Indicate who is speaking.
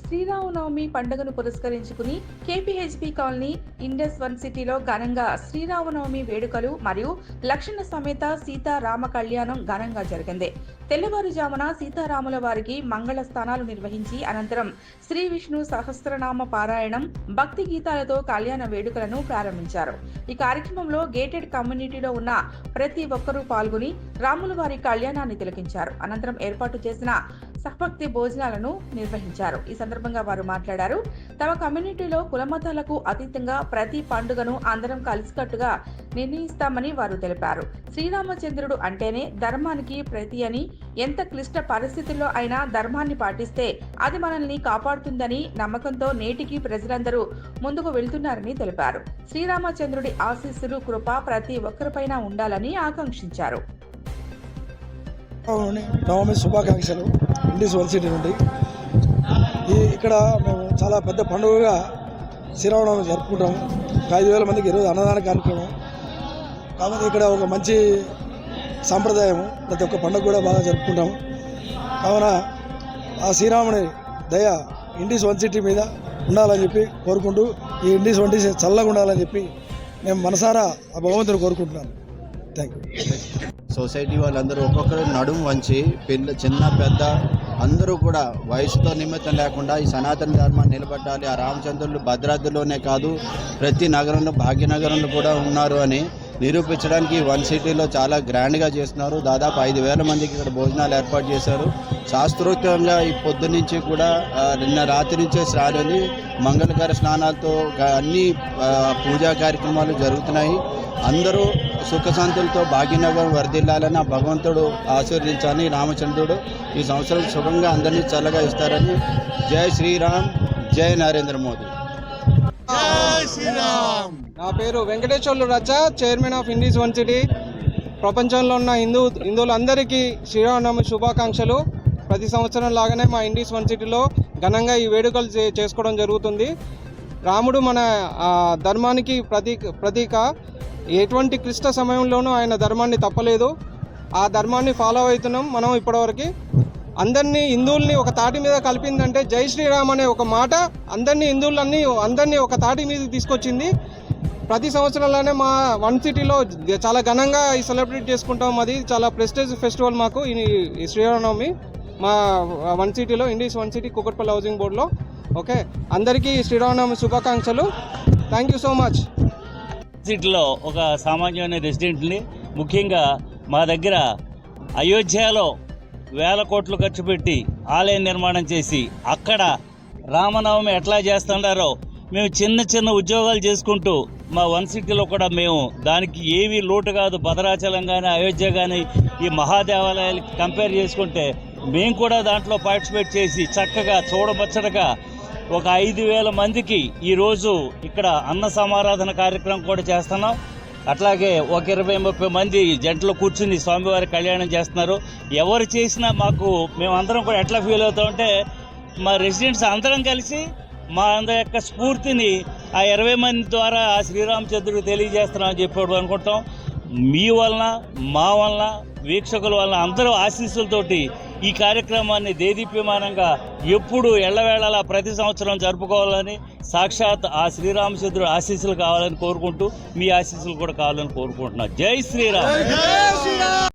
Speaker 1: శ్రీరామనవమి పండుగను పురస్కరించుకుని KPHB colony Indus one సిటీలో ఘనంగా శ్రీరామనవమి వేడుకలు మరియు లక్షణ సమేత సీతారామ కళ్యాణం ఘనంగా జరిగింది. తెల్లవారుజామున సీతారాముల వారికి మంగళ స్థానాలు నిర్వహించి అనంతరం శ్రీ విష్ణు సహస్రనామ పారాయణం, భక్తి గీతాలతో కళ్యాణ వేడుకలను ప్రారంభించారు. ఈ కార్యక్రమంలో గేటెడ్ కమ్యూనిటీలో ఉన్న ప్రతి ఒక్కరూ పాల్గొని రాముల వారి కళ్యాణాన్ని తిలకించారు. అనంతరం ఏర్పాటు చేసిన సహభక్తి భోజనాలను నిర్వహించారు. ఈ సందర్భంగా వారు మాట్లాడారు. తమ కమ్యూనిటీలో కులమతాలకు అతీతంగా ప్రతి పండుగను అందరం కలిసికట్టుగా నిర్ణయిస్తామని వారు తెలిపారు. శ్రీరామచంద్రుడు అంటేనే ధర్మానికి ప్రతి అని, ఎంత క్లిష్ట పరిస్థితుల్లో అయినా ధర్మాన్ని పాటిస్తే అది మనల్ని కాపాడుతుందని నమ్మకంతో నేటికి ప్రజలందరూ ముందుకు వెళ్తున్నారని తెలిపారు. శ్రీరామచంద్రుడి ఆశీస్సులు, కృప ప్రతి ఒక్కరిపైన ఉండాలని ఆకాంక్షించారు.
Speaker 2: నవమి శుభాకాంక్షలు. ఇండస్ వన్ సిటీ నుండి ఇక్కడ మేము చాలా పెద్ద పండుగగా శ్రీరామనవమి జరుపుకుంటాము. 5,000 మందికి ఈరోజు అన్నదాన కార్యక్రమం కాబట్టి ఇక్కడ ఒక మంచి సాంప్రదాయము. ప్రతి ఒక్క పండుగ కూడా బాగా జరుపుకుంటాము. కావున ఆ శ్రీరాముని దయ ఇండస్ వన్ సిటీ మీద ఉండాలని చెప్పి కోరుకుంటూ, ఈ ఇండస్ వన్ సిటీ చల్లగా ఉండాలని చెప్పి మేము మనసారా ఆ భగవంతుని కోరుకుంటున్నాను. Thank you.
Speaker 3: సొసైటీ వాళ్ళందరూ ఒక్కొక్కరు నడుము వంచి చిన్న పెద్ద అందరూ కూడా వయసుతో నిమిత్తం లేకుండా ఈ సనాతన ధర్మాన్ని నిలబెట్టాలి. ఆ రామచంద్రులు భద్రాద్రిలోనే కాదు ప్రతి నగరంలో, భాగ్యనగరంలో కూడా ఉన్నారు అని నిరూపించడానికి వన్ సిటీలో చాలా గ్రాండ్గా చేస్తున్నారు. దాదాపు 5,000 మందికి ఇక్కడ భోజనాలు ఏర్పాటు చేశారు. శాస్త్రోక్తంగా ఈ పొద్దు నుంచి కూడా నిన్న రాత్రి నుంచే స్నానాలు, మంగళకర స్నానాలతో అన్ని పూజా కార్యక్రమాలు జరుగుతున్నాయి. అందరూ సుఖశాంతులతో భాగ్యనగరం వర్ధిల్లాలని ఆ భగవంతుడు ఆశీర్వదించాలని రామచంద్రుడు ఈ సంవత్సరం శుభంగా అందరినీ చల్లగా ఇస్తారని. జై శ్రీరామ్, జై నరేంద్ర మోదీ.
Speaker 4: నా పేరు వెంకటేశ్వర్లు రచ్చ, chairman of Indus one city. ప్రపంచంలో ఉన్న హిందువులందరికీ శ్రీరామనవమి శుభాకాంక్షలు. ప్రతి సంవత్సరం లాగానే మా ఇండస్ వన్ సిటీలో ఘనంగా ఈ వేడుకలు చేసుకోవడం జరుగుతుంది. రాముడు మన ధర్మానికి ప్రతీక. ఎటువంటి క్లిష్ట సమయంలోనూ ఆయన ధర్మాన్ని తప్పలేదు. ఆ ధర్మాన్ని ఫాలో అవుతున్నాం మనం ఇప్పటివరకు. అందరినీ హిందువుల్ని ఒక తాటి మీద కలిపిందంటే జై శ్రీరామ్ అనే ఒక మాట అందరినీ ఒక తాటి మీద తీసుకొచ్చింది. ప్రతి సంవత్సరంలోనే మా వన్ సిటీలో చాలా ఘనంగా ఈ సెలబ్రేట్ చేసుకుంటాం. అది చాలా ప్రెస్టేజ్ ఫెస్టివల్ మాకు ఈ శ్రీరామనవమి. మా వన్ సిటీలో Indus one city Kukatpally housing బోర్డులో. ఓకే, అందరికీ శ్రీరామనవమి శుభాకాంక్షలు. Thank you so much.
Speaker 5: సిటీలో ఒక సామాన్యమైన రెసిడెంట్ని, ముఖ్యంగా మా దగ్గర అయోధ్యలో 1,000 కోట్లు ఖర్చు పెట్టి ఆలయ నిర్మాణం చేసి అక్కడ రామనవమి ఎట్లా చేస్తున్నారో మేము చిన్న ఉద్యోగాలు చేసుకుంటూ మా వన్ సిటీలో కూడా మేము దానికి ఏమీ లోటు కాదు. భద్రాచలం కానీ, అయోధ్య కానీ ఈ మహాదేవాలయాలకి కంపేర్ చేసుకుంటే మేము కూడా దాంట్లో పార్టిసిపేట్ చేసి చక్కగా చూడముచ్చటగా ఒక 5,000 మందికి ఈరోజు ఇక్కడ అన్న సమారాధన కార్యక్రమం కూడా చేస్తున్నాం. అట్లాగే ఒక 20-30 మంది జంటలో కూర్చుని స్వామివారి కళ్యాణం చేస్తున్నారు. ఎవరు చేసినా మేమందరం కూడా ఎట్లా ఫీల్ అవుతామంటే మా రెసిడెంట్స్ అందరం కలిసి మా అందరి యొక్క స్ఫూర్తిని ఆ 20 మంది ద్వారా ఆ శ్రీరామచంద్రుడికి తెలియజేస్తున్నామని చెప్పి అనుకుంటాం. మీ వలన, మా వలన, వీక్షకుల వలన అందరూ ఆశీస్సులతోటి ఈ కార్యక్రమాన్ని దేదీప్యమానంగా ఎప్పుడు ఎల్లవేళలా ప్రతి సంవత్సరం జరుపుకోవాలని, సాక్షాత్ ఆ శ్రీరామచంద్రుడు ఆశీస్సులు కావాలని కోరుకుంటూ మీ ఆశీస్సులు కూడా కావాలని కోరుకుంటున్నాను. జై శ్రీరామ్.